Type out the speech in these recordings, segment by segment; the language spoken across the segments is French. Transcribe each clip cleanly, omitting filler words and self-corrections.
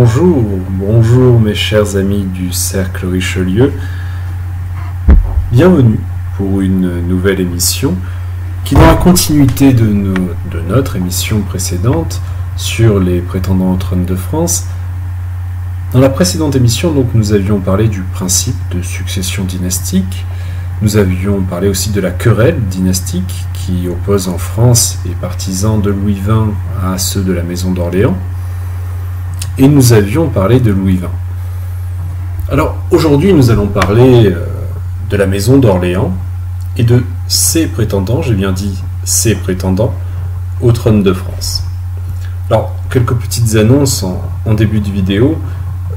Bonjour, bonjour mes chers amis du Cercle Richelieu. Bienvenue pour une nouvelle émission qui, dans la continuité de notre émission précédente sur les prétendants au trône de France, dans la précédente émission, donc, nous avions parlé du principe de succession dynastique. Nous avions parlé aussi de la querelle dynastique qui oppose en France les partisans de Louis XX à ceux de la Maison d'Orléans. Et nous avions parlé de Louis XX. Alors aujourd'hui, nous allons parler de la Maison d'Orléans et de ses prétendants, j'ai bien dit ses prétendants, au trône de France. Alors, quelques petites annonces en début de vidéo.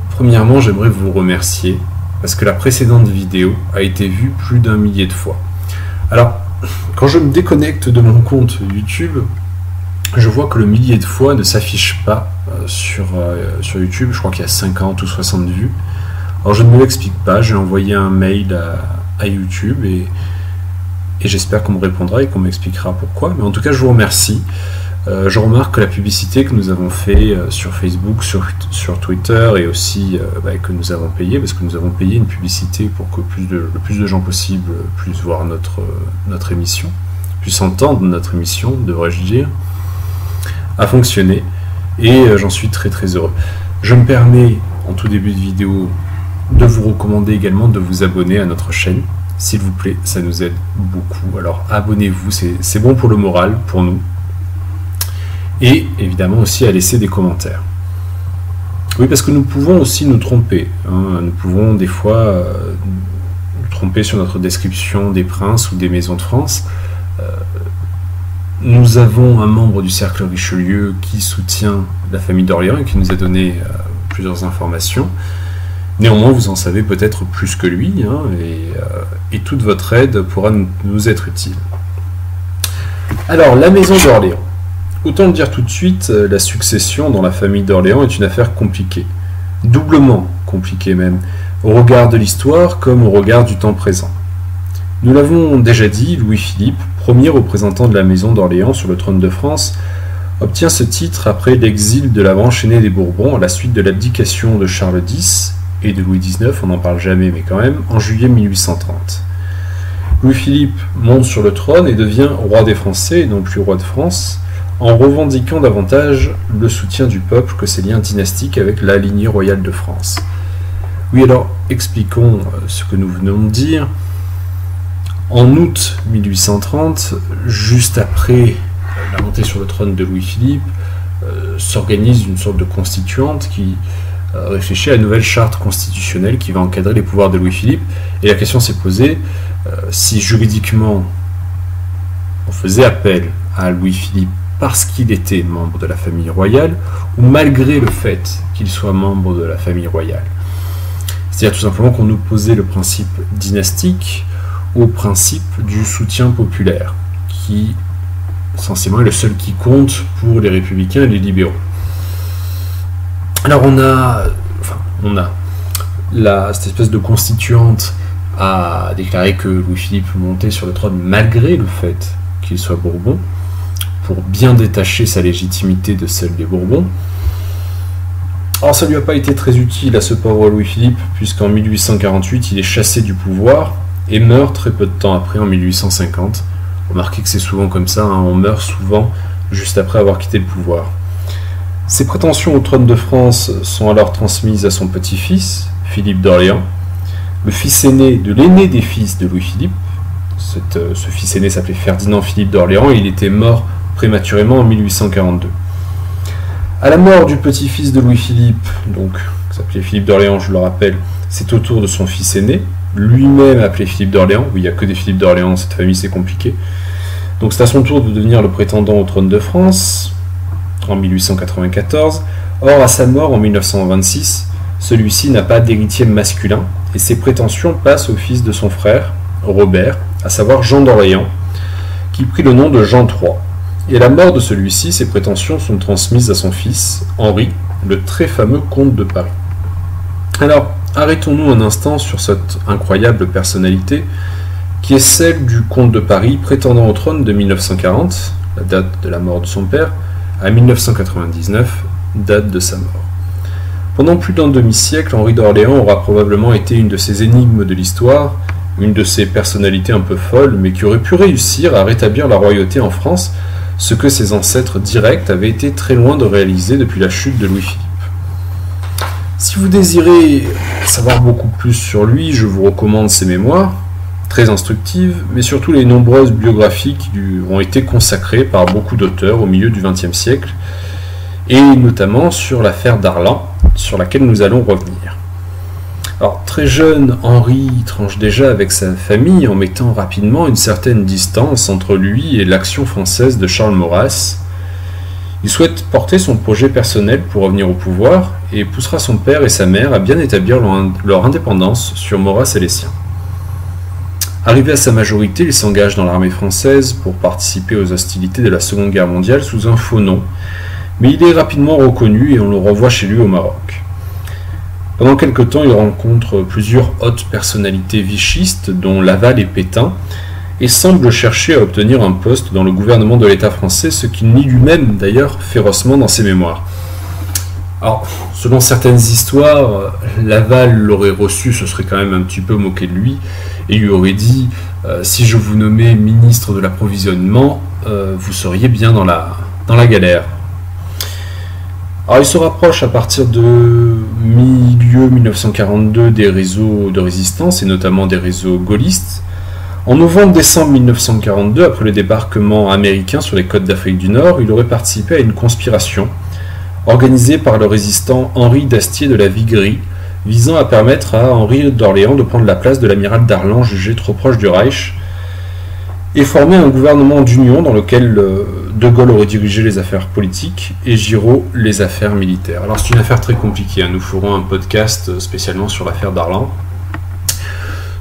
Premièrement, j'aimerais vous remercier parce que la précédente vidéo a été vue plus d'1 millier de fois. Alors, quand je me déconnecte de mon compte YouTube, je vois que le millier de fois ne s'affiche pas sur YouTube. Je crois qu'il y a 50 ou 60 vues. Alors je ne me l'explique pas, j'ai envoyé un mail à YouTube et j'espère qu'on me répondra et qu'on m'expliquera pourquoi. Mais en tout cas, je vous remercie. Je remarque que la publicité que nous avons fait sur Facebook, sur Twitter et aussi que nous avons payé, parce que nous avons payé une publicité pour que le plus de gens possible puissent voir notre émission, puissent entendre notre émission, devrais-je dire, a fonctionné et j'en suis très très heureux. Je me permets en tout début de vidéo de vous recommander également de vous abonner à notre chaîne, s'il vous plaît, ça nous aide beaucoup. Alors abonnez-vous, c'est bon pour le moral, pour nous. Et évidemment aussi à laisser des commentaires. Oui, parce que nous pouvons aussi nous tromper. Nous pouvons des fois nous tromper sur notre description des princes ou des maisons de France. Nous avons un membre du Cercle Richelieu qui soutient la famille d'Orléans et qui nous a donné plusieurs informations. Néanmoins, vous en savez peut-être plus que lui, et toute votre aide pourra nous être utile. Alors, la maison d'Orléans. Autant le dire tout de suite, la succession dans la famille d'Orléans est une affaire compliquée. Doublement compliquée même, au regard de l'histoire comme au regard du temps présent. Nous l'avons déjà dit, Louis-Philippe, premier représentant de la maison d'Orléans sur le trône de France, obtient ce titre après l'exil de la branche aînée des Bourbons à la suite de l'abdication de Charles X et de Louis XIX, on n'en parle jamais mais quand même, en juillet 1830. Louis-Philippe monte sur le trône et devient roi des Français et non plus roi de France, en revendiquant davantage le soutien du peuple que ses liens dynastiques avec la lignée royale de France. Oui, alors expliquons ce que nous venons de dire. En août 1830, juste après la montée sur le trône de Louis-Philippe, s'organise une sorte de constituante qui réfléchit à la nouvelle charte constitutionnelle qui va encadrer les pouvoirs de Louis-Philippe. Et la question s'est posée, si juridiquement on faisait appel à Louis-Philippe parce qu'il était membre de la famille royale, ou malgré le fait qu'il soit membre de la famille royale. C'est-à-dire tout simplement qu'on opposait le principe dynastique au principe du soutien populaire, qui, essentiellement, est le seul qui compte pour les républicains et les libéraux. Alors cette espèce de constituante a déclaré que Louis-Philippe montait sur le trône malgré le fait qu'il soit Bourbon, pour bien détacher sa légitimité de celle des Bourbons. Alors ça ne lui a pas été très utile à ce pauvre Louis-Philippe, puisqu'en 1848, il est chassé du pouvoir et meurt très peu de temps après, en 1850. Remarquez que c'est souvent comme ça, on meurt souvent juste après avoir quitté le pouvoir. Ses prétentions au trône de France sont alors transmises à son petit-fils, Philippe d'Orléans, le fils aîné de l'aîné des fils de Louis-Philippe. Ce fils aîné s'appelait Ferdinand Philippe d'Orléans et il était mort prématurément en 1842. À la mort du petit-fils de Louis-Philippe, donc qui s'appelait Philippe d'Orléans, je le rappelle, c'est au tour de son fils aîné, lui-même appelé Philippe d'Orléans. Oui, il n'y a que des Philippe d'Orléans, cette famille c'est compliqué. Donc c'est à son tour de devenir le prétendant au trône de France en 1894. Or, à sa mort en 1926, celui-ci n'a pas d'héritier masculin et ses prétentions passent au fils de son frère, Robert, à savoir Jean d'Orléans, qui prit le nom de Jean III. Et à la mort de celui-ci, ses prétentions sont transmises à son fils, Henri, le très fameux comte de Paris. Alors, arrêtons-nous un instant sur cette incroyable personnalité qui est celle du comte de Paris, prétendant au trône de 1940, la date de la mort de son père, à 1999, date de sa mort. Pendant plus d'un demi-siècle, Henri d'Orléans aura probablement été une de ces énigmes de l'histoire, une de ces personnalités un peu folles, mais qui aurait pu réussir à rétablir la royauté en France, ce que ses ancêtres directs avaient été très loin de réaliser depuis la chute de Louis-Philippe. Si vous désirez savoir beaucoup plus sur lui, je vous recommande ses mémoires, très instructives, mais surtout les nombreuses biographies qui lui ont été consacrées par beaucoup d'auteurs au milieu du XXe siècle, et notamment sur l'affaire Darlan, sur laquelle nous allons revenir. Alors, très jeune, Henri tranche déjà avec sa famille en mettant rapidement une certaine distance entre lui et l'action française de Charles Maurras. Il souhaite porter son projet personnel pour revenir au pouvoir et poussera son père et sa mère à bien établir leur indépendance sur Maurras et les siens. Arrivé à sa majorité, il s'engage dans l'armée française pour participer aux hostilités de la Seconde Guerre mondiale sous un faux nom, mais il est rapidement reconnu et on le renvoie chez lui au Maroc. Pendant quelque temps, il rencontre plusieurs hautes personnalités vichistes, dont Laval et Pétain, et semble chercher à obtenir un poste dans le gouvernement de l'État français, ce qu'il nie lui-même d'ailleurs férocement dans ses mémoires. Alors, selon certaines histoires, Laval l'aurait reçu, ce serait quand même un petit peu moqué de lui, et lui aurait dit si je vous nommais ministre de l'approvisionnement, vous seriez bien dans la galère. Alors, il se rapproche à partir de milieu 1942 des réseaux de résistance, et notamment des réseaux gaullistes. En novembre-décembre 1942, après le débarquement américain sur les côtes d'Afrique du Nord, il aurait participé à une conspiration organisée par le résistant Henri d'Astier de la Viguerie, visant à permettre à Henri d'Orléans de prendre la place de l'amiral Darlan jugé trop proche du Reich, et former un gouvernement d'union dans lequel De Gaulle aurait dirigé les affaires politiques et Giraud les affaires militaires. Alors c'est une affaire très compliquée, nous ferons un podcast spécialement sur l'affaire Darlan.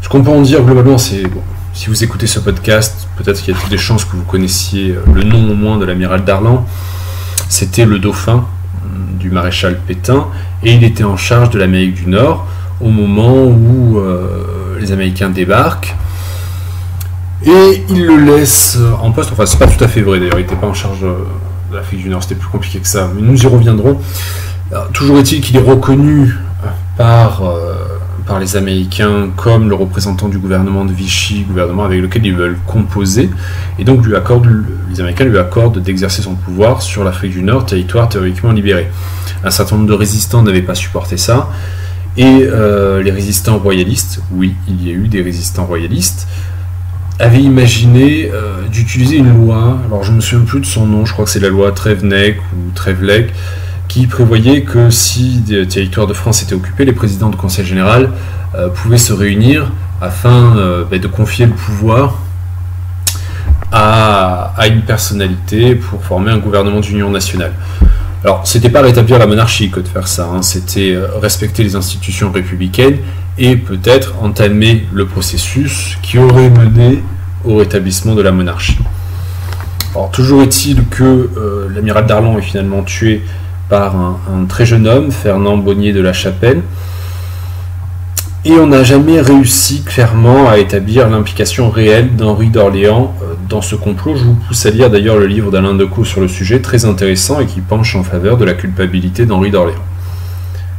Ce qu'on peut en dire globalement, c'est, bon, si vous écoutez ce podcast, peut-être qu'il y a toutes des chances que vous connaissiez le nom au moins de l'amiral Darlan. C'était le dauphin du maréchal Pétain, et il était en charge de l'Amérique du Nord au moment où les Américains débarquent. Et il le laisse en poste, enfin c'est pas tout à fait vrai d'ailleurs, il n'était pas en charge de l'Afrique du Nord, c'était plus compliqué que ça, mais nous y reviendrons. Alors, toujours est-il qu'il est reconnu par les Américains comme le représentant du gouvernement de Vichy, gouvernement avec lequel ils veulent composer, et donc les Américains lui accordent d'exercer son pouvoir sur l'Afrique du Nord, territoire théoriquement libéré. Un certain nombre de résistants n'avaient pas supporté ça, et les résistants royalistes, oui, il y a eu des résistants royalistes, avait imaginé d'utiliser une loi, alors je ne me souviens plus de son nom, je crois que c'est la loi Trevnec ou Trevlec, qui prévoyait que si des territoires de France étaient occupés, les présidents de conseil général pouvaient se réunir afin de confier le pouvoir à une personnalité pour former un gouvernement d'union nationale. Alors, c'était pas rétablir la monarchie que de faire ça, c'était respecter les institutions républicaines et peut-être entamer le processus qui aurait mené au rétablissement de la monarchie. Alors, toujours est-il que l'amiral Darlan est finalement tué par un très jeune homme, Fernand Bonnier de la Chapelle, et on n'a jamais réussi clairement à établir l'implication réelle d'Henri d'Orléans dans ce complot. Je vous pousse à lire d'ailleurs le livre d'Alain Decaux sur le sujet, très intéressant et qui penche en faveur de la culpabilité d'Henri d'Orléans.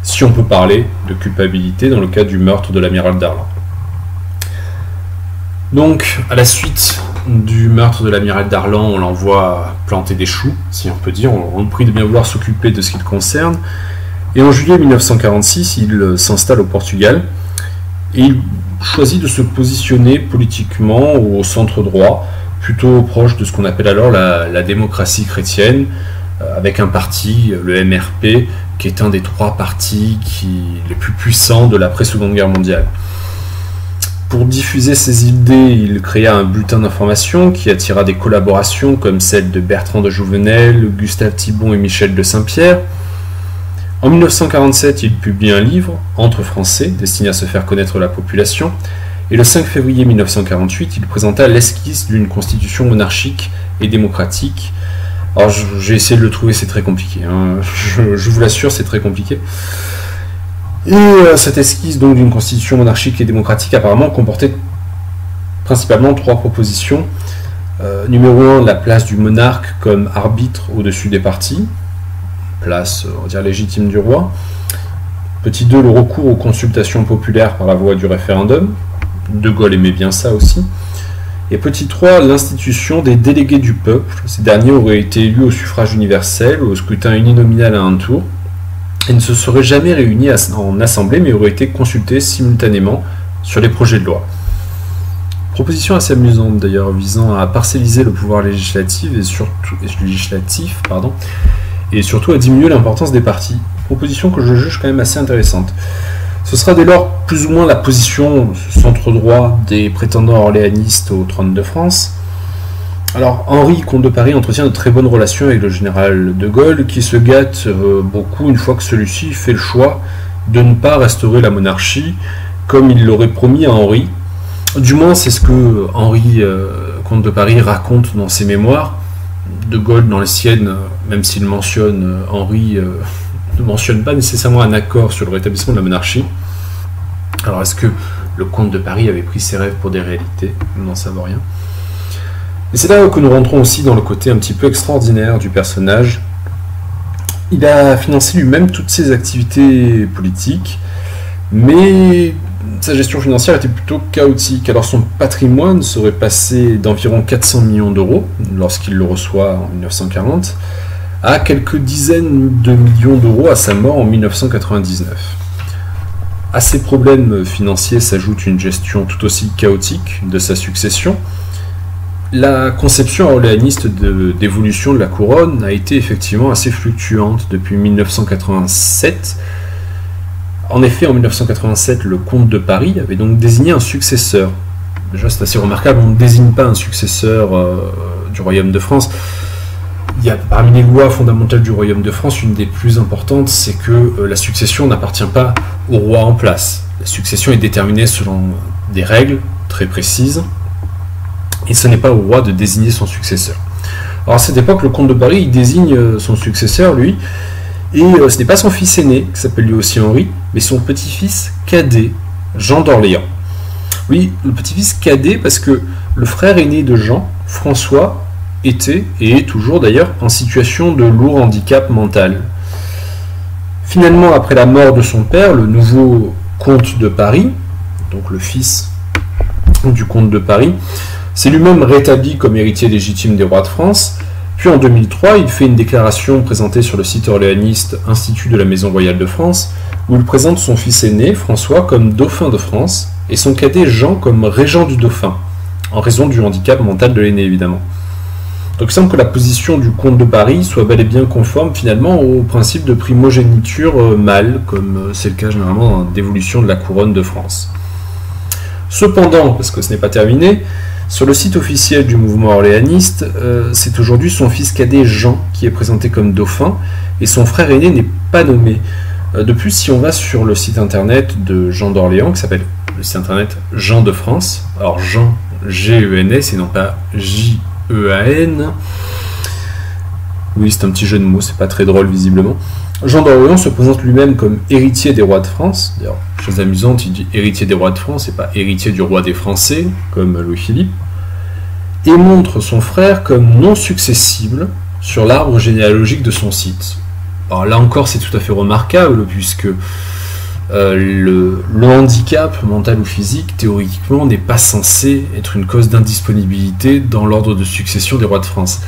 Si on peut parler de culpabilité dans le cas du meurtre de l'amiral Darlan. Donc, à la suite du meurtre de l'amiral Darlan, on l'envoie planter des choux, si on peut dire, on le prie de bien vouloir s'occuper de ce qui le concerne. Et en juillet 1946, il s'installe au Portugal, et il choisit de se positionner politiquement au centre droit, plutôt proche de ce qu'on appelle alors la démocratie chrétienne, avec un parti, le MRP, qui est un des trois partis les plus puissants de l'après-Seconde Guerre mondiale. Pour diffuser ses idées, il créa un bulletin d'information qui attira des collaborations comme celle de Bertrand de Jouvenel, Gustave Thibon et Michel de Saint-Pierre. En 1947, il publie un livre, Entre Français, destiné à se faire connaître la population, et le 5 février 1948, il présenta l'esquisse d'une constitution monarchique et démocratique. Alors j'ai essayé de le trouver, c'est très compliqué, je vous l'assure, c'est très compliqué. Et cette esquisse donc d'une constitution monarchique et démocratique apparemment comportait principalement trois propositions. Numéro 1, la place du monarque comme arbitre au-dessus des partis, place on va dire légitime du roi. Petit 2, le recours aux consultations populaires par la voie du référendum. De Gaulle aimait bien ça aussi. Et petit 3, l'institution des délégués du peuple. Ces derniers auraient été élus au suffrage universel ou au scrutin uninominal à un tour et ne se seraient jamais réunis en assemblée mais auraient été consultés simultanément sur les projets de loi. Proposition assez amusante d'ailleurs, visant à parcelliser le pouvoir législatif et surtout à diminuer l'importance des partis. Proposition que je juge quand même assez intéressante. Ce sera dès lors plus ou moins la position centre-droit des prétendants orléanistes au trône de France. Alors Henri, comte de Paris, entretient de très bonnes relations avec le général de Gaulle, qui se gâte beaucoup une fois que celui-ci fait le choix de ne pas restaurer la monarchie, comme il l'aurait promis à Henri. Du moins, c'est ce que Henri, comte de Paris, raconte dans ses mémoires. De Gaulle, dans les siennes, même s'il mentionne Henri, ne mentionne pas nécessairement un accord sur le rétablissement de la monarchie. Alors, est-ce que le comte de Paris avait pris ses rêves pour des réalités? Nous n'en savons rien. Et c'est là que nous rentrons aussi dans le côté un petit peu extraordinaire du personnage. Il a financé lui-même toutes ses activités politiques, mais sa gestion financière était plutôt chaotique. Alors son patrimoine serait passé d'environ 400 millions d'euros lorsqu'il le reçoit en 1940 à quelques dizaines de millions d'euros à sa mort en 1999. À ces problèmes financiers s'ajoute une gestion tout aussi chaotique de sa succession. La conception orléaniste d'évolution de la couronne a été effectivement assez fluctuante depuis 1987. En effet, en 1987, le comte de Paris avait donc désigné un successeur. Déjà, c'est assez remarquable, on ne désigne pas un successeur du Royaume de France. Il y a parmi les lois fondamentales du Royaume de France, une des plus importantes, c'est que la succession n'appartient pas au roi en place. La succession est déterminée selon des règles très précises, et ce n'est pas au roi de désigner son successeur. Alors à cette époque, le comte de Paris, il désigne son successeur, lui, et ce n'est pas son fils aîné, qui s'appelle lui aussi Henri, mais son petit-fils cadet, Jean d'Orléans. Oui, le petit-fils cadet, parce que le frère aîné de Jean, François, était, et est toujours d'ailleurs, en situation de lourd handicap mental. Finalement, après la mort de son père, le nouveau comte de Paris, donc le fils du comte de Paris, s'est lui-même rétabli comme héritier légitime des rois de France. Puis en 2003, il fait une déclaration présentée sur le site orléaniste Institut de la Maison Royale de France, où il présente son fils aîné, François, comme dauphin de France, et son cadet Jean comme régent du dauphin, en raison du handicap mental de l'aîné évidemment. Donc il semble que la position du comte de Paris soit bel et bien conforme finalement au principe de primogéniture mâle, comme c'est le cas généralement dans l'évolution de la couronne de France. Cependant, parce que ce n'est pas terminé, sur le site officiel du mouvement orléaniste, c'est aujourd'hui son fils cadet Jean qui est présenté comme dauphin, et son frère aîné n'est pas nommé. De plus, si on va sur le site internet de Jean d'Orléans, qui s'appelle le site internet Jean de France, alors Jean, G-E-N-S, et non pas J-E-A-N, oui c'est un petit jeu de mots, c'est pas très drôle visiblement. Jean d'Orléans se présente lui-même comme héritier des rois de France. D'ailleurs, chose amusante, il dit héritier des rois de France et pas héritier du roi des Français, comme Louis-Philippe, et montre son frère comme non successible sur l'arbre généalogique de son site. Alors là encore, c'est tout à fait remarquable, puisque le handicap mental ou physique, théoriquement, n'est pas censé être une cause d'indisponibilité dans l'ordre de succession des rois de France.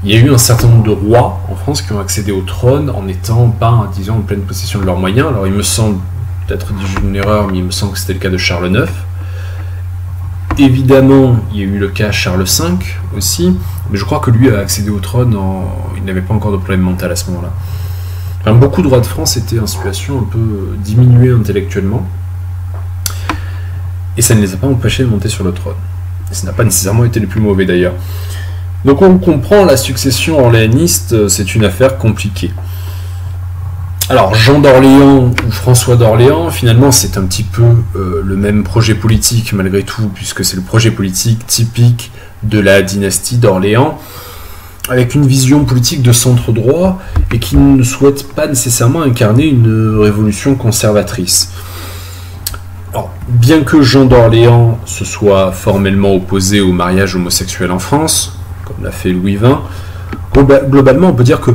Il y a eu un certain nombre de rois en France qui ont accédé au trône en n'étant pas, disons, en pleine possession de leurs moyens. Alors il me semble, peut-être dis-je une erreur, mais il me semble que c'était le cas de Charles IX. Évidemment, il y a eu le cas Charles V aussi, mais je crois que lui a accédé au trône, il n'avait pas encore de problème mental à ce moment-là. Enfin, beaucoup de rois de France étaient en situation un peu diminuée intellectuellement, et ça ne les a pas empêchés de monter sur le trône. Et ça n'a pas nécessairement été les plus mauvais d'ailleurs. Donc on comprend, la succession orléaniste, c'est une affaire compliquée. Alors Jean d'Orléans ou François d'Orléans, finalement c'est un petit peu le même projet politique malgré tout, puisque c'est le projet politique typique de la dynastie d'Orléans, avec une vision politique de centre droit et qui ne souhaite pas nécessairement incarner une révolution conservatrice. Alors, bien que Jean d'Orléans se soit formellement opposé au mariage homosexuel en France, comme l'a fait Louis XX, globalement on peut dire que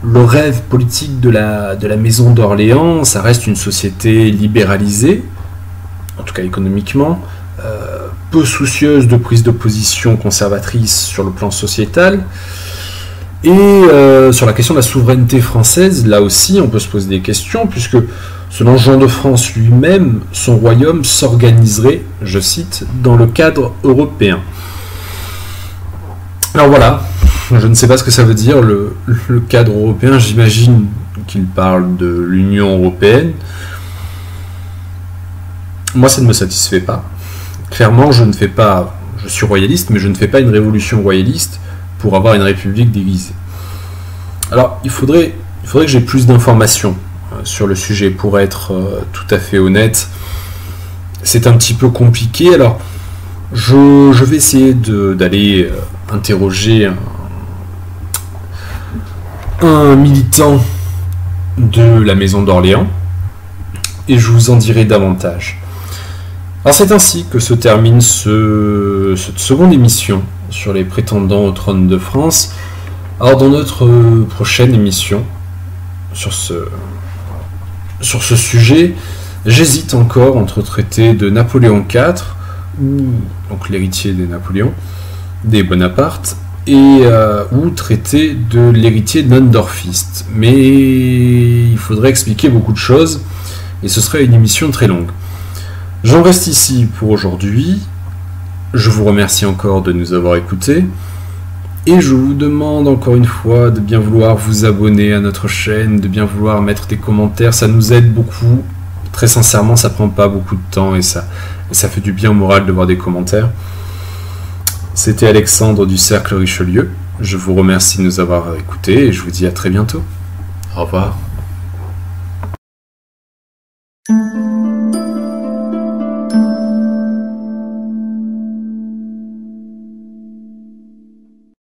le rêve politique de la Maison d'Orléans, ça reste une société libéralisée, en tout cas économiquement, peu soucieuse de prise de position conservatrice sur le plan sociétal. Et sur la question de la souveraineté française, là aussi on peut se poser des questions, puisque selon Jean de France lui-même, son royaume s'organiserait, je cite, dans le cadre européen. Alors voilà, je ne sais pas ce que ça veut dire, le cadre européen, j'imagine qu'il parle de l'Union européenne. Moi, ça ne me satisfait pas. Clairement, je suis royaliste, mais je ne fais pas une révolution royaliste pour avoir une république déguisée. Alors, il faudrait que j'ai plus d'informations sur le sujet pour être tout à fait honnête. C'est un petit peu compliqué. Alors, je vais essayer d'aller interroger un militant de la Maison d'Orléans et je vous en dirai davantage. Alors c'est ainsi que se termine cette seconde émission sur les prétendants au trône de France. Alors dans notre prochaine émission sur ce sujet, j'hésite encore entre traiter de Napoléon IV, donc l'héritier des Napoléons, des Bonaparte, ou traiter de l'héritier nondorfiste. Mais il faudrait expliquer beaucoup de choses, et ce serait une émission très longue. J'en reste ici pour aujourd'hui. Je vous remercie encore de nous avoir écoutés. Et je vous demande encore une fois de bien vouloir vous abonner à notre chaîne, de bien vouloir mettre des commentaires. Ça nous aide beaucoup. Très sincèrement, ça prend pas beaucoup de temps et ça fait du bien au moral de voir des commentaires. C'était Alexandre du Cercle Richelieu. Je vous remercie de nous avoir écoutés et je vous dis à très bientôt. Au revoir.